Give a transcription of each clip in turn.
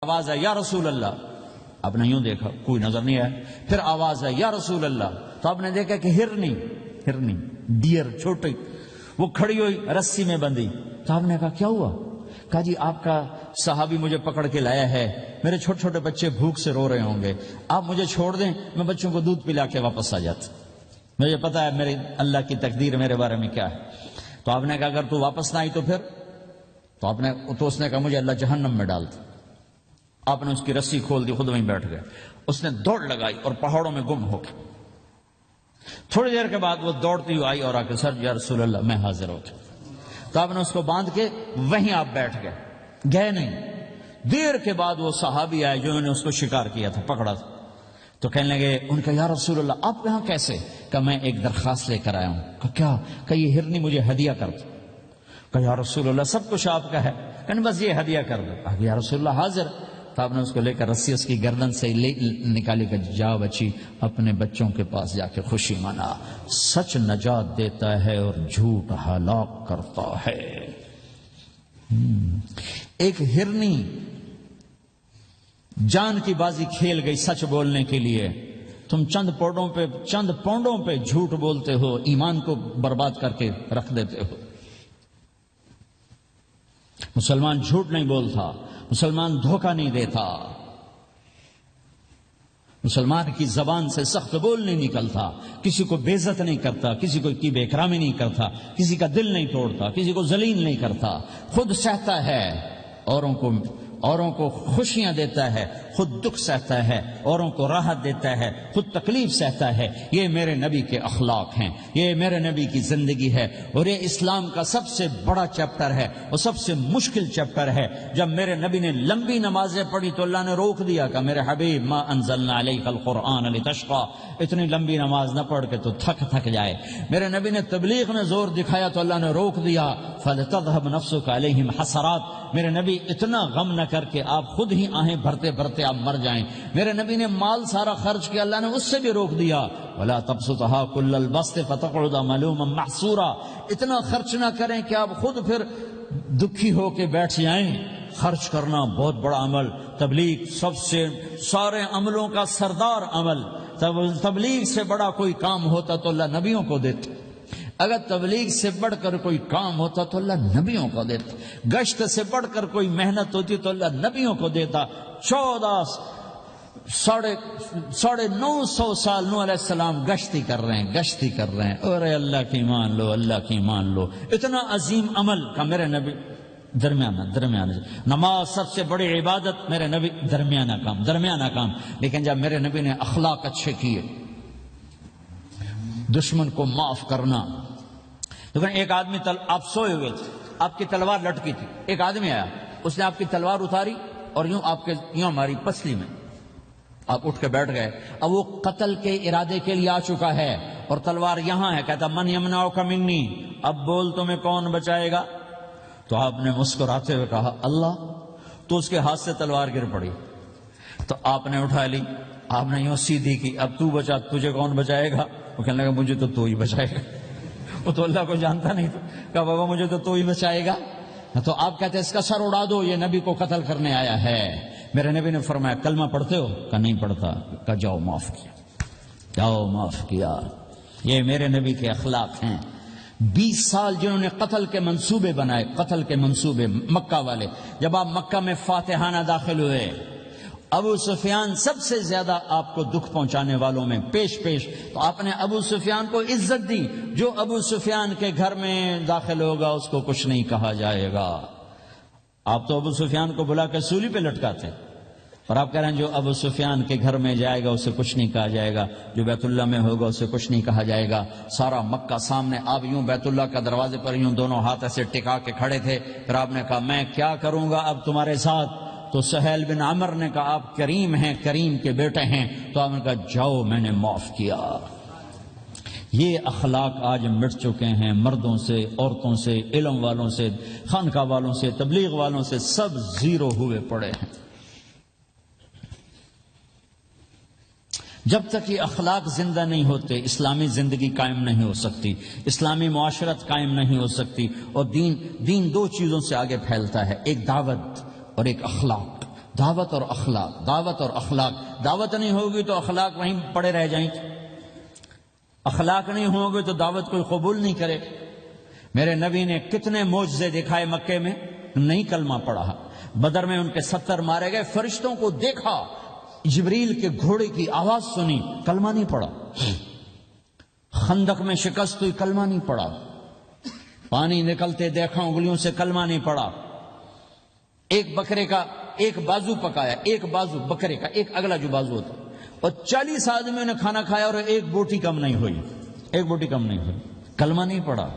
آواز ہے یا رسول اللہ، آپ نے یوں دیکھا کوئی نظر نہیں آیا، پھر آواز ہے یا رسول اللہ، تو آپ نے دیکھا کہ ہرنی ڈیر چھوٹی وہ کھڑی ہوئی رسی میں بندھی، تو آپ نے کہا کیا ہوا؟ کہا جی آپ کا صحابی مجھے پکڑ کے لایا ہے، میرے چھوٹے چھوٹے بچے بھوک سے رو رہے ہوں گے، آپ مجھے چھوڑ دیں، میں بچوں کو دودھ پلا کے واپس آ جاتا، مجھے پتا ہے میری اللہ کی تقدیر میرے بارے میں کیا ہے۔ تو آپ نے کہا اگر تو واپس نہ آئی تو پھر؟ تو اس نے کہا مجھے اللہ جہنم میں ڈال دے۔ آپ نے اس کی رسی کھول دی، خود وہیں بیٹھ گئے، اس نے دوڑ لگائی اور پہاڑوں میں گم ہو گئی۔ تھوڑی دیر کے بعد وہ دوڑتی ہوئی آئی اور آ کے سر یا رسول اللہ میں حاضر ہو گیا، تو آپ نے اس کو باندھ کے وہیں آپ بیٹھ گئے نہیں۔ دیر کے بعد وہ صحابی آئے جو نے اس کو شکار کیا تھا، پکڑا تھا، تو کہنے لگے ان کا یا رسول اللہ آپ یہاں کیسے؟ کہ میں ایک درخواست لے کر آیا ہوں۔ کہ کیا؟ کہ یہ ہرنی مجھے ہدیہ کر دو۔ کہ یا رسول اللہ سب کچھ آپ کا ہے، کہ بس یہ ہدیہ کر دو۔ کہ یا رسول اللہ حاضر۔ تو آپ نے اس کو لے کر رسی اس کی گردن سے نکالی کہ جا بچی اپنے بچوں کے پاس جا کے خوشی منا، سچ نجات دیتا ہے اور جھوٹ ہلاک کرتا ہے۔ ایک ہرنی جان کی بازی کھیل گئی سچ بولنے کے لیے، تم چند پونڈوں پہ جھوٹ بولتے ہو، ایمان کو برباد کر کے رکھ دیتے ہو۔ مسلمان جھوٹ نہیں بولتا، مسلمان دھوکہ نہیں دیتا، مسلمان کی زبان سے سخت بول نہیں نکلتا، کسی کو بے عزت نہیں کرتا، کسی کو کی بے اکرامی نہیں کرتا، کسی کا دل نہیں توڑتا، کسی کو ذلیل نہیں کرتا، خود سہتا ہے، اوروں کو خوشیاں دیتا ہے، خود دکھ سہتا ہے، اوروں کو راحت دیتا ہے، خود تکلیف سہتا ہے۔ یہ میرے نبی کے اخلاق ہیں، یہ میرے نبی کی زندگی ہے، اور یہ اسلام کا سب سے بڑا چیپٹر ہے اور سب سے مشکل چیپٹر ہے۔ جب میرے نبی نے لمبی نمازیں پڑھی تو اللہ نے روک دیا کہ میرے حبیب ما انزلنا علیک القرآن لتشقى، اتنی لمبی نماز نہ پڑھ کے تو تھک جائے۔ میرے نبی نے تبلیغ میں زور دکھایا تو اللہ نے روک دیا، فلتذهب نفسك علیہم حسرات، میرے نبی اتنا غم نہ کر کے آپ خود ہی آہیں بھرتے بھرتے آپ مر جائیں۔ میرے نبی نے مال سارا خرچ کیا، اللہ نے اس سے بھی روک دیا، ولا تبسطها كل البسط فتقعد ملوما محسورا، اتنا خرچ نہ کریں کہ آپ خود پھر دکھی ہو کے بیٹھ جائیں۔ خرچ کرنا بہت بڑا عمل، تبلیغ سب سے سارے عملوں کا سردار عمل، تبلیغ سے بڑا کوئی کام ہوتا تو اللہ نبیوں کو دیتا، اگر تبلیغ سے بڑھ کر کوئی کام ہوتا تو اللہ نبیوں کو دیتا، گشت سے بڑھ کر کوئی محنت ہوتی تو اللہ نبیوں کو دیتا۔ 950 سال نوح علیہ السلام گشتی کر رہے ہیں، اور اللہ کی مان لو، اللہ کی مان لو، اتنا عظیم عمل کا میرے نبی درمیانہ نماز سب سے بڑی عبادت، میرے نبی درمیانہ کام، لیکن جب میرے نبی نے اخلاق اچھے کیے، دشمن کو معاف کرنا۔ لیکن ایک آدمی آپ سوئے ہوئے تھے، آپ کی تلوار لٹکی تھی، ایک آدمی آیا، اس نے آپ کی تلوار اتاری اور یوں ہماری پسلی میں، آپ اٹھ کے بیٹھ گئے۔ اب وہ قتل کے ارادے کے لیے آ چکا ہے اور تلوار یہاں ہے، کہتا من یمنعک منی، اب بول تمہیں کون بچائے گا؟ تو آپ نے مسکراتے ہوئے کہا اللہ، تو اس کے ہاتھ سے تلوار گر پڑی، تو آپ نے اٹھا لی، آپ نے یوں سیدھی کی، اب تو بچا، تجھے کون بچائے گا؟ وہ کہنے لگا مجھے تو ہی بچائے گا، وہ تو اللہ کو جانتا نہیں تھا، کہا بابا مجھے تو ہی بچائے گا۔ تو آپ کہتے ہیں اس کا سر اڑا دو، یہ نبی کو قتل کرنے آیا ہے۔ میرے نبی نے فرمایا کلمہ پڑھتے ہو؟ کہا نہیں پڑھتا۔ کہا جاؤ معاف کیا۔ یہ میرے نبی کے اخلاق ہیں۔ 20 سال جنہوں نے قتل کے منصوبے مکہ والے، جب آپ مکہ میں فاتحانہ داخل ہوئے، ابو سفیان سب سے زیادہ آپ کو دکھ پہنچانے والوں میں پیش تو آپ نے ابو سفیان کو عزت دی، جو ابو سفیان کے گھر میں داخل ہوگا اس کو کچھ نہیں کہا جائے گا۔ آپ تو ابو سفیان کو بلا کے سولی پہ لٹکاتے، اور آپ کہہ رہے ہیں جو ابو سفیان کے گھر میں جائے گا اسے کچھ نہیں کہا جائے گا، جو بیت اللہ میں ہوگا اسے کچھ نہیں کہا جائے گا۔ سارا مکہ سامنے، آپ یوں بیت اللہ کا دروازے پر یوں دونوں ہاتھ ایسے ٹکا کے کھڑے تھے، پھر آپ نے کہا میں کیا کروں گا اب تمہارے ساتھ؟ تو سہیل بن عمر نے کہا آپ کریم ہیں، کریم کے بیٹے ہیں، تو آپ نے کہا جاؤ میں نے معاف کیا۔ یہ اخلاق آج مٹ چکے ہیں، مردوں سے، عورتوں سے، علم والوں سے، خانقاہ والوں سے، تبلیغ والوں سے، سب زیرو ہوئے پڑے ہیں۔ جب تک یہ اخلاق زندہ نہیں ہوتے اسلامی زندگی قائم نہیں ہو سکتی، اسلامی معاشرت قائم نہیں ہو سکتی، اور دین دو چیزوں سے آگے پھیلتا ہے، ایک دعوت اور ایک اخلاق۔ دعوت اور اخلاق، دعوت اور اخلاق. دعوت نہیں ہوگی تو اخلاق وہیں پڑے رہ جائیں گے، اخلاق نہیں ہوگے تو دعوت کوئی قبول نہیں کرے. میرے نبی نے کتنے معجزے دکھائے مکے میں، نہیں کلمہ پڑھا. بدر میں ان کے 70 مارے گئے، فرشتوں کو دیکھا، جبریل کے گھوڑے کی آواز سنی، کلمہ نہیں پڑھا. خندق میں شکست ہوئی، کلمہ نہیں پڑھا. پانی نکلتے دیکھا انگلیوں سے، کلمہ نہیں پڑھا. ایک بکرے کا ایک بازو پکایا، ایک بازو بکرے کا، ایک اگلا جو بازو ہوتا، اور 40 آدمیوں نے کھانا کھایا اور ایک بوٹی کم نہیں ہوئی، ایک بوٹی کم نہیں ہوئی. کلمہ نہیں پڑھا.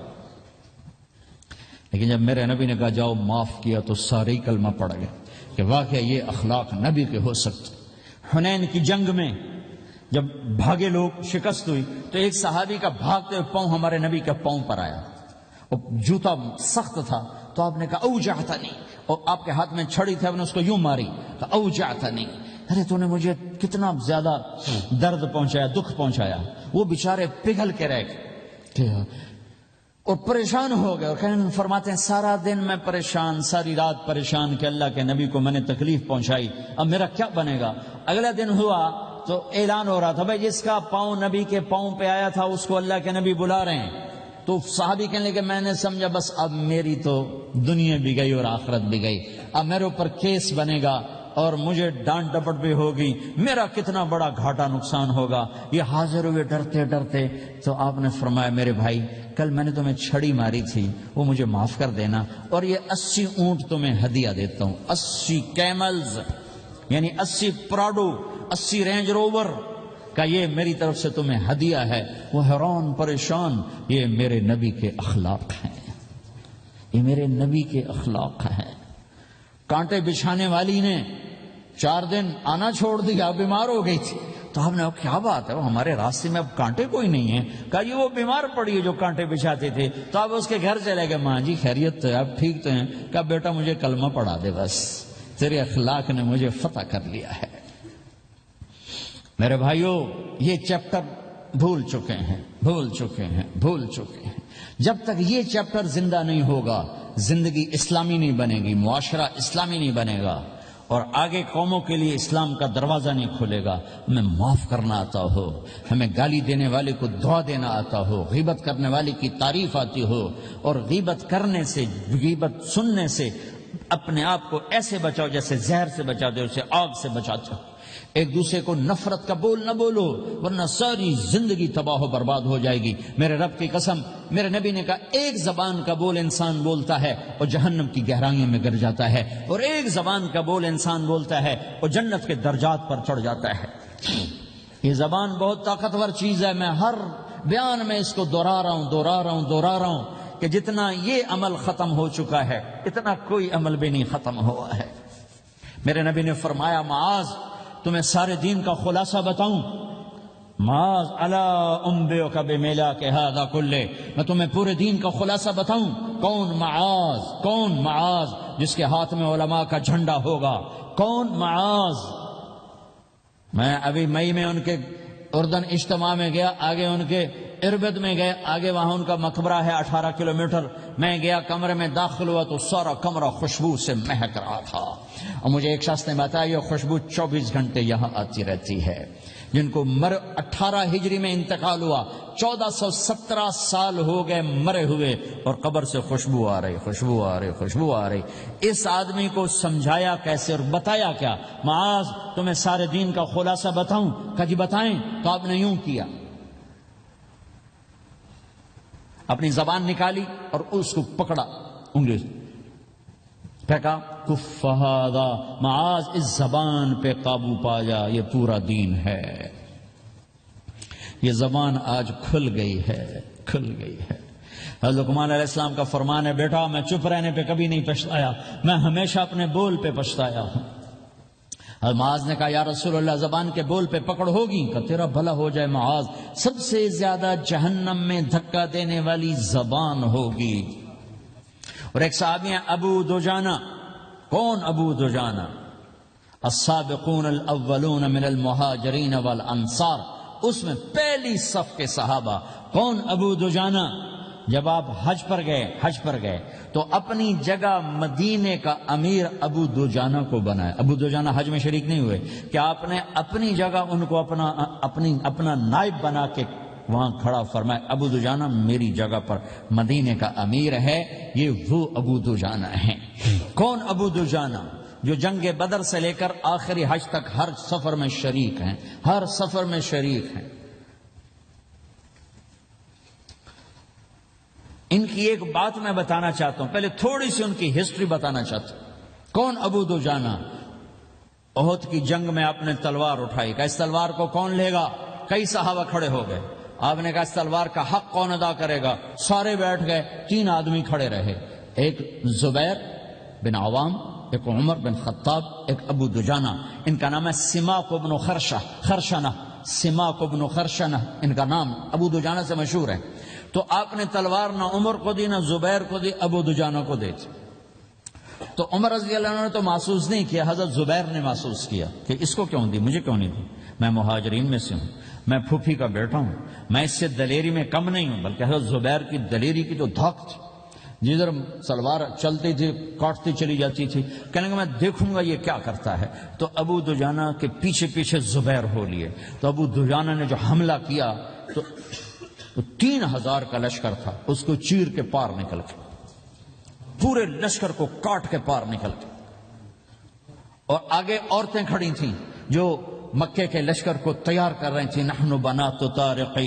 لیکن جب میرے نبی نے کہا جاؤ معاف کیا تو سارے ہی کلمہ پڑھ گئے کہ واقعہ یہ اخلاق نبی کے ہو سکتے. حنین کی جنگ میں جب بھاگے لوگ، شکست ہوئی، تو ایک صحابی کا بھاگتے ہوئے پاؤں ہمارے نبی کے پاؤں پر آیا، اور جوتا سخت تھا. تو آپ نے کہا اوجعتنی، اور آپ کے ہاتھ میں چھڑی تھی، آپ نے اس کو یوں ماری، کہا اوجعتنی، ارے تو نے مجھے کتنا زیادہ درد پہنچایا، دکھ پہنچایا. وہ بیچارے پگھل کے رہ گئے اور پریشان ہو گئے. اور فرماتے ہیں سارا دن میں پریشان، ساری رات پریشان کہ اللہ کے نبی کو میں نے تکلیف پہنچائی، اب میرا کیا بنے گا. اگلا دن ہوا تو اعلان ہو رہا تھا بھائی جس کا پاؤں نبی کے پاؤں پہ آیا تھا اس کو اللہ کے نبی بلا رہے ہیں. تو صحابی کہنے لگے میں نے سمجھا بس اب میری تو دنیا بھی گئی اور آخرت بھی گئی، اب میرے اوپر کیس بنے گا اور مجھے ڈانٹ ڈپٹ بھی ہوگی، میرا کتنا بڑا گھاٹا نقصان ہوگا. یہ حاضر ہوئے ڈرتے ڈرتے. تو آپ نے فرمایا میرے بھائی کل میں نے تمہیں چھڑی ماری تھی، وہ مجھے معاف کر دینا، اور یہ 80 اونٹ تمہیں ہدیہ دیتا ہوں، 80 کیملز یعنی 80 پراڈو، 80 رینج روور کا یہ میری طرف سے تمہیں ہدیہ ہے. وہ حیران پریشان، یہ میرے نبی کے اخلاق ہیں، یہ میرے نبی کے اخلاق ہیں. کانٹے بچھانے والی نے 4 دن آنا چھوڑ دیا، بیمار ہو گئی تھی. تو ہم نے کیا بات ہے، وہ ہمارے راستے میں اب کانٹے کوئی نہیں ہیں. کہا یہ وہ بیمار پڑی ہے جو کانٹے بچھاتے تھے. تو آپ اس کے گھر چلے گئے، ماں جی خیریت تو ہے، اب ٹھیک تو ہیں. کہا بیٹا مجھے کلمہ پڑھا دے، بس تیرے اخلاق نے مجھے فتح کر لیا ہے. میرے بھائیو یہ چیپٹر بھول چکے ہیں، بھول چکے ہیں، بھول چکے ہیں. جب تک یہ چیپٹر زندہ نہیں ہوگا زندگی اسلامی نہیں بنے گی، معاشرہ اسلامی نہیں بنے گا، اور آگے قوموں کے لیے اسلام کا دروازہ نہیں کھلے گا. ہمیں معاف کرنا آتا ہو، ہمیں گالی دینے والے کو دعا دینا آتا ہو، غیبت کرنے والے کی تعریف آتی ہو، اور غیبت کرنے سے، غیبت سننے سے اپنے آپ کو ایسے بچاؤ جیسے زہر سے بچاتے ہو، اسے آگ سے بچاتے ہو. ایک دوسرے کو نفرت کا بول نہ بولو ورنہ ساری زندگی تباہ و برباد ہو جائے گی. میرے رب کی قسم، میرے نبی نے کہا ایک زبان کا بول انسان بولتا ہے اور جہنم کی گہرائیوں میں گر جاتا ہے، اور ایک زبان کا بول انسان بولتا ہے اور جنت کے درجات پر چڑھ جاتا ہے. یہ زبان بہت طاقتور چیز ہے. میں ہر بیان میں اس کو دہرا رہا ہوں کہ جتنا یہ عمل ختم ہو چکا ہے اتنا کوئی عمل بھی نہیں ختم ہوا ہے. میرے نبی نے فرمایا معاذ تمہیں سارے دین کا خلاصہ بتاؤں؟ معاذ الا انبئک بملاک ھذا کلہ، میں تمہیں پورے دین کا خلاصہ بتاؤں؟ کون معاذ جس کے ہاتھ میں علماء کا جھنڈا ہوگا؟ کون معاذ؟ میں ابھی مئی میں ان کے اردن اجتماع میں گیا، آگے ان کے اربد میں گئے، آگے وہاں ان کا مقبرہ ہے 18 کلومیٹر. میں گیا، کمرے میں داخل ہوا تو سارا کمرہ خوشبو سے مہک رہا تھا، اور مجھے ایک شخص نے بتایا یہ خوشبو 24 گھنٹے یہاں آتی رہتی ہے. جن کو 18 ہجری میں انتقال ہوا، 1417 سال ہو گئے مرے ہوئے، اور قبر سے خوشبو آ رہی. اس آدمی کو سمجھایا کیسے اور بتایا کیا؟ معاذ تمہیں سارے دین کا خلاصہ بتاؤں؟ کہا جی بتائیں. تو آپ نے یوں کیا، اپنی زبان نکالی اور اس کو پکڑا انگلی سے، پھینکا، کف ھذا، معاذ اس زبان پہ قابو پا جا، یہ پورا دین ہے. یہ زبان آج کھل گئی ہے. حضرت لقمان علیہ السلام کا فرمان ہے بیٹا میں چپ رہنے پہ کبھی نہیں پچھتایا، میں ہمیشہ اپنے بول پہ پچھتایا ہوں. معاذ نے کہا یا رسول اللہ زبان کے بول پہ پکڑ ہوگی؟ کہ تیرا بھلا ہو جائے معاذ، سب سے زیادہ جہنم میں دھکا دینے والی زبان ہوگی. اور ایک صحابی ہیں ابو دجانہ. کون ابو دجانہ؟ السابقون الاولون من المہاجرین والانصار، اس میں پہلی صف کے صحابہ. کون ابو دجانہ؟ جب آپ حج پر گئے تو اپنی جگہ مدینے کا امیر ابو دجانہ کو بنایا. ابو دجانہ حج میں شریک نہیں ہوئے کہ آپ نے اپنی جگہ ان کو اپنا نائب بنا کے وہاں کھڑا فرمایا ابو دجانہ میری جگہ پر مدینے کا امیر ہے. یہ وہ ابو دجانہ ہیں. کون ابو دجانہ؟ جو جنگ بدر سے لے کر آخری حج تک ہر سفر میں شریک ہیں، ہر سفر میں شریک ہیں. ان کی ایک بات میں بتانا چاہتا ہوں، پہلے تھوڑی سی ان کی ہسٹری بتانا چاہتا ہوں. کون ابو دجانہ؟ احد کی جنگ میں آپ نے تلوار اٹھائی، کہ اس تلوار کو کون لے گا؟ کئی صحابہ کھڑے ہو گئے. آپ نے کہا اس تلوار کا حق کون ادا کرے گا؟ سارے بیٹھ گئے. 3 آدمی کھڑے رہے، ایک زبیر بن عوام، ایک عمر بن خطاب، ایک ابو دجانہ. ان کا نام ہے سماک بن خرشنہ. سماک بن خرشنہ ان کا نام ابو دجانہ سے مشہور ہے. تو آپ نے تلوار نہ عمر کو دی، نہ زبیر کو دی، ابو دجانہ کو دی. تو عمر رضی اللہ عنہ نے تو محسوس نہیں کیا، حضرت زبیر نے محسوس کیا کہ اس کو کیوں دی، مجھے کیوں نہیں دی؟ میں مہاجرین میں سے ہوں، میں پھوپھی کا بیٹا ہوں، میں اس سے دلیری میں کم نہیں ہوں. بلکہ حضرت زبیر کی دلیری کی تو دھاک تھی، جدھر سلوار چلتی تھی کاٹتی چلی جاتی تھی. کہنے کہ میں دیکھوں گا یہ کیا کرتا ہے. تو ابو دجانہ کے پیچھے پیچھے زبیر ہو لیے. تو ابو دجانہ نے جو حملہ کیا تو 3000 کا لشکر تھا، اس کو چیر کے پار نکل کے، پورے لشکر کو کاٹ کے پار نکل کے. اور آگے عورتیں کھڑی تھیں جو مکے کے لشکر کو تیار کر رہی تھیں. نحن بنات طارق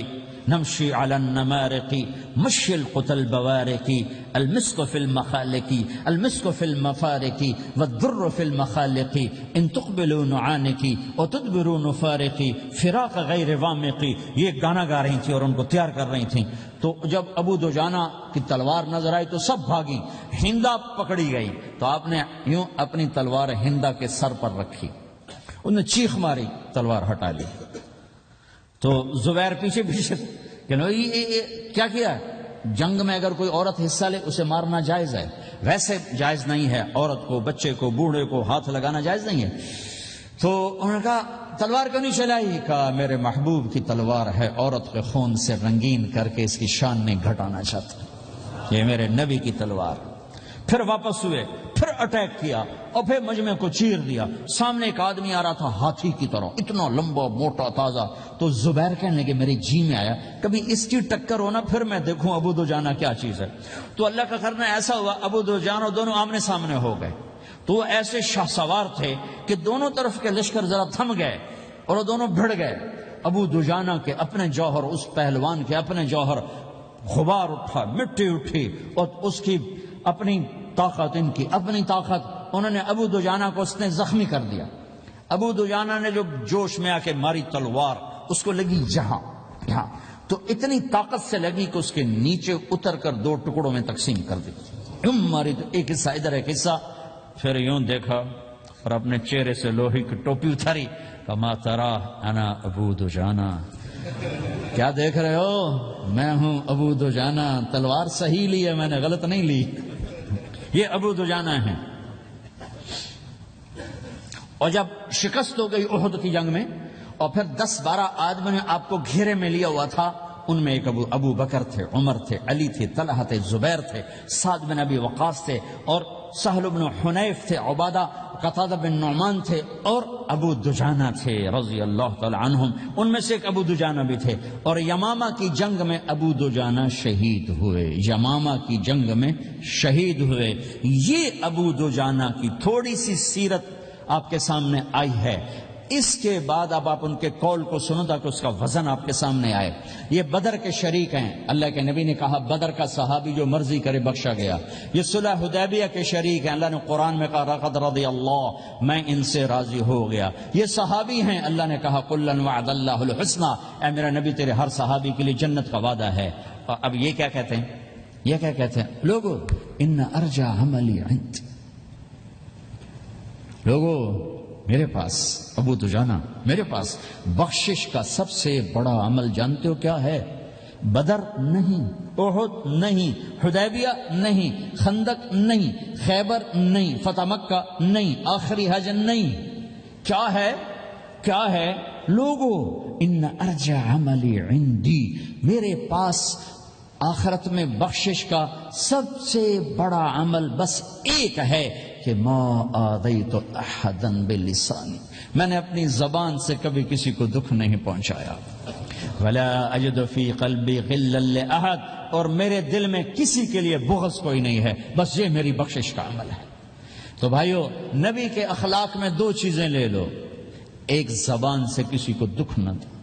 نمشی علی النمارق مشی القتل بوارق المسک فی المخالق المسک فی المفارق والضر فی المخالق ان تقبلوا نعانقی وتدبروا نفارقی فراق غیر وامقی. یہ گانا گا رہی تھیں اور ان کو تیار کر رہی تھیں. تو جب ابو دجانہ کی تلوار نظر آئی تو سب بھاگی. ہندا پکڑی گئی تو آپ نے یوں اپنی تلوار ہندا کے سر پر رکھی، انہوں نے چیخ ماری، تلوار ہٹا لی. تو زبیر پیچھے پیچھے کہ کیا کیا؟ جنگ میں اگر کوئی عورت حصہ لے اسے مارنا جائز ہے، ویسے جائز نہیں ہے، عورت کو، بچے کو، بوڑھے کو ہاتھ لگانا جائز نہیں ہے. تو انہوں نے کہا تلوار کیوں نہیں چلائی؟ کہا میرے محبوب کی تلوار ہے، عورت کے خون سے رنگین کر کے اس کی شان نہیں گھٹانا چاہتا، یہ میرے نبی کی تلوار. پھر واپس ہوئے، پھر اٹیک کیا اور پھر مجمع کو چیر دیا. سامنے ایک آدمی آ رہا تھا ہاتھی کی طرح، اتنا لمبا موٹا تازہ. تو زبیر کہنے لگے میرے جی میں آیا کبھی اس کی ٹکر ہونا پھر میں دیکھوں ابو دجانہ کیا چیز ہے. تو اللہ کا کرنا ایسا ہوا ابو دجانہ دونوں آمنے سامنے ہو گئے. تو وہ ایسے شاہ سوار تھے کہ دونوں طرف کے لشکر ذرا تھم گئے اور وہ دونوں بھڑ گئے. ابو دجانہ کے اپنے جوہر، اس پہلوان کے اپنے جوہر، غبار اٹھا، مٹی اٹھی، اور اس کی اپنی طاقت، ان کی اپنی طاقت. انہوں نے ابو دجانہ کو اس نے زخمی کر دیا. ابو دجانہ نے جو جوش میں آ کے ماری تلوار، اس کو لگی یہاں، تو اتنی طاقت سے لگی کہ اس کے نیچے اتر کر 2 ٹکڑوں میں تقسیم کر دی. ماری تو ایک حصہ ادھر، ایک حصہ. پھر یوں دیکھا اور اپنے چہرے سے لوہے کی ٹوپی اتاری. کما ترا انا ابو دجانہ، کیا دیکھ رہے ہو؟ میں ہوں ابو دجانہ، تلوار صحیح لی ہے میں نے، غلط نہیں لی. یہ ابو دجانہ ہیں. اور جب شکست ہو گئی احد کی جنگ میں اور پھر 10-12 آدمی نے آپ کو گھیرے میں لیا ہوا تھا، ان میں ایک ابو بکر تھے، عمر تھے، علی تھے، طلحہ تھے، زبیر تھے، سعد بن ابی وقاص تھے، اور سہل بن حنیف تھے، عبادہ قتادہ بن نعمان تھے، اور ابو دجانہ تھے رضی اللہ تعالی عنہم. ان میں سے ایک ابو دجانہ بھی تھے. اور یمامہ کی جنگ میں ابو دجانہ شہید ہوئے. یمامہ کی جنگ میں شہید ہوئے. یہ ابو دجانہ کی تھوڑی سی سیرت آپ کے سامنے آئی ہے. اس کے بعد اب آپ ان کے قول کو سنو تاکہ اس کا وزن آپ کے سامنے آئے. یہ بدر کے شریک ہیں. اللہ کے نبی نے کہا بدر کا صحابی جو مرضی کرے بخشا گیا. یہ صلح حدیبیہ کے شریک ہیں. اللہ نے قرآن میں کہا لقد رضی اللہ، میں ان سے راضی ہو گیا. یہ صحابی ہیں. اللہ نے کہا کلا وعد اللہ الحسنى، اے میرا نبی تیرے ہر صحابی کے لیے جنت کا وعدہ ہے. اور اب یہ کیا کہتے ہیں؟ یہ کیا کہتے ہیں لوگو؟ ان ارجا عملی عند، لوگو میرے پاس، ابو دجانہ میرے پاس بخشش کا سب سے بڑا عمل جانتے ہو کیا ہے؟ بدر نہیں، احد نہیں، حدیبیہ نہیں، خندق نہیں، خیبر نہیں، فتح مکہ نہیں، آخری حج نہیں. کیا ہے؟ کیا ہے لوگو؟ ان ارجع عملی عندی، میرے پاس آخرت میں بخشش کا سب سے بڑا عمل بس ایک ہے کہ ما آذیت احدا بلسانی، میں نے اپنی زبان سے کبھی کسی کو دکھ نہیں پہنچایا. ولا اجد فی قلبی غلا لاحد، اور میرے دل میں کسی کے لیے بغض کوئی نہیں ہے، بس یہ میری بخشش کا عمل ہے. تو بھائیو، نبی کے اخلاق میں دو چیزیں لے لو، ایک زبان سے کسی کو دکھ نہ دو،